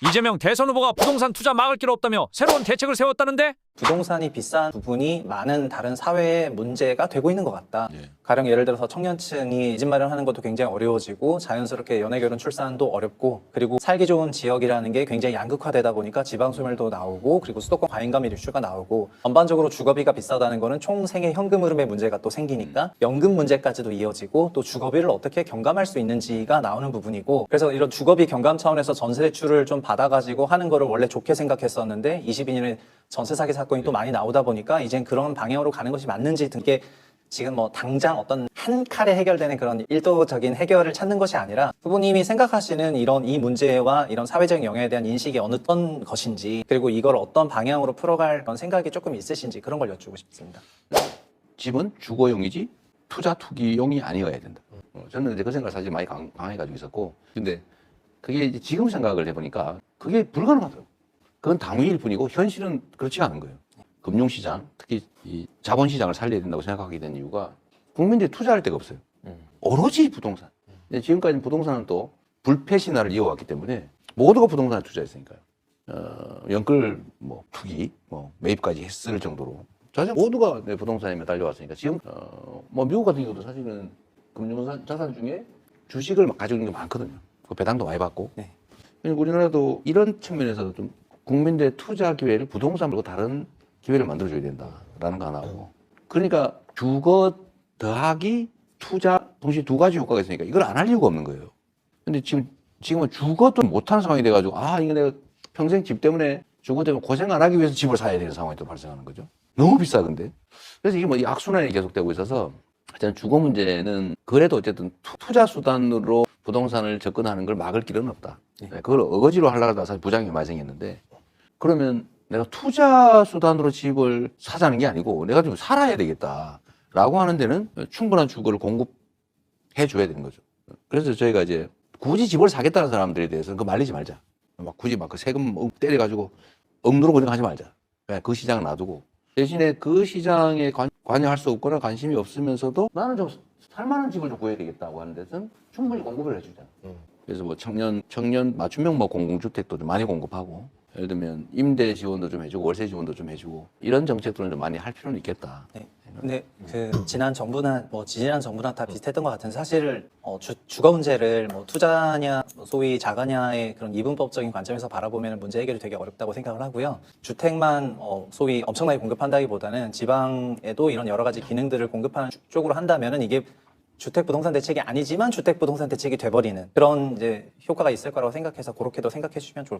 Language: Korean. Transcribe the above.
이재명 대선 후보가 부동산 투자 막을 길 없다며 새로운 대책을 세웠다는데? 부동산이 비싼 부분이 많은 다른 사회의 문제가 되고 있는 것 같다. 예. 가령 예를 들어서 청년층이 집 마련하는 것도 굉장히 어려워지고 자연스럽게 연애 결혼 출산도 어렵고 그리고 살기 좋은 지역이라는 게 굉장히 양극화되다 보니까 지방 소멸도 나오고 그리고 수도권 과잉감 이슈가 나오고 전반적으로 주거비가 비싸다는 거는 총 생애 현금 흐름의 문제가 또 생기니까 연금 문제까지도 이어지고 또 주거비를 어떻게 경감할 수 있는지가 나오는 부분이고 그래서 이런 주거비 경감 차원에서 전세 대출을 좀 받아가지고 하는 거를 원래 좋게 생각했었는데 22년에 전세 사기 사건이 또 많이 나오다 보니까 이젠 그런 방향으로 가는 것이 맞는지 등게 지금 뭐 당장 어떤 한 칼에 해결되는 그런 일도적인 해결을 찾는 것이 아니라 후보님이 생각하시는 이 문제와 이런 사회적인 영향에 대한 인식이 어떤 것인지 그리고 이걸 어떤 방향으로 풀어갈 그런 생각이 조금 있으신지 그런 걸 여쭈고 싶습니다. 집은 주거용이지 투자 투기용이 아니어야 된다. 저는 이제 그 생각을 사실 많이 강하게 가지고 있었고, 근데 그게 이제 지금 생각을 해보니까 그게 불가능하더라고요. 그건 당위일 뿐이고 현실은 그렇지 않은 거예요. 금융시장, 특히 이 자본시장을 살려야 된다고 생각하게 된 이유가 국민들이 투자할 데가 없어요. 오로지 부동산. 근데 지금까지 부동산은 또 불패 신화를 이어왔기 때문에 모두가 부동산에 투자했으니까요. 연끌 뭐 투기, 뭐 매입까지 했을 정도로 자체 모두가 내 부동산에 매달려왔으니까 지금 뭐 미국 같은 경우도 사실은 금융자산 중에 주식을 가지고 있는 게 많거든요. 그 배당도 많이 받고. 네. 우리나라도 이런 측면에서도 좀 국민들의 투자 기회를 부동산 말고 다른 기회를 만들어줘야 된다라는 거 하나고. 그러니까 주거 더하기 투자 동시에 두 가지 효과가 있으니까 이걸 안 할 이유가 없는 거예요. 근데 지금은 주거도 못하는 상황이 돼가지고 이거 내가 평생 집 때문에 주거 때문에 고생 안 하기 위해서 집을 사야 되는 상황이 또 발생하는 거죠. 너무 비싸 근데. 그래서 이게 뭐 이 악순환이 계속되고 있어서 일단 주거 문제는 그래도 어쨌든 투자 수단으로 부동산을 접근하는 걸 막을 길은 없다. 그걸 어거지로 하려다 사실 부작용이 많이 생겼는데 그러면 내가 투자 수단으로 집을 사자는 게 아니고 내가 좀 살아야 되겠다라고 하는 데는 충분한 주거를 공급해 줘야 되는 거죠. 그래서 저희가 이제 굳이 집을 사겠다는 사람들에 대해서는 그거 말리지 말자. 막 굳이 막 그 세금 때려가지고 억누르고 그냥 하지 말자. 그냥 그 시장을 놔두고 대신에 그 시장에 관여할 수 없거나 관심이 없으면서도 나는 좀 살만한 집을 좀 구해야 되겠다고 하는 데서는 충분히 공급을 해주자. 그래서 뭐 청년 맞춤형 뭐 공공주택도 좀 많이 공급하고 예를 들면 임대 지원도 좀 해주고 월세 지원도 좀 해주고 이런 정책들은 좀 많이 할 필요는 있겠다. 네. 근데 지난 정부나 지지난 정부나 다 비슷했던 것 같은데 사실 주거 문제를 뭐 투자냐 소위 자가냐의 그런 이분법적인 관점에서 바라보면 문제 해결이 되게 어렵다고 생각을 하고요. 주택만 소위 엄청나게 공급한다기보다는 지방에도 이런 여러 가지 기능들을 공급하는 쪽으로 한다면은 이게 주택 부동산 대책이 아니지만 주택 부동산 대책이 돼버리는 그런 이제 효과가 있을 거라고 생각해서 그렇게도 생각해 주시면 좋을 것 같아요.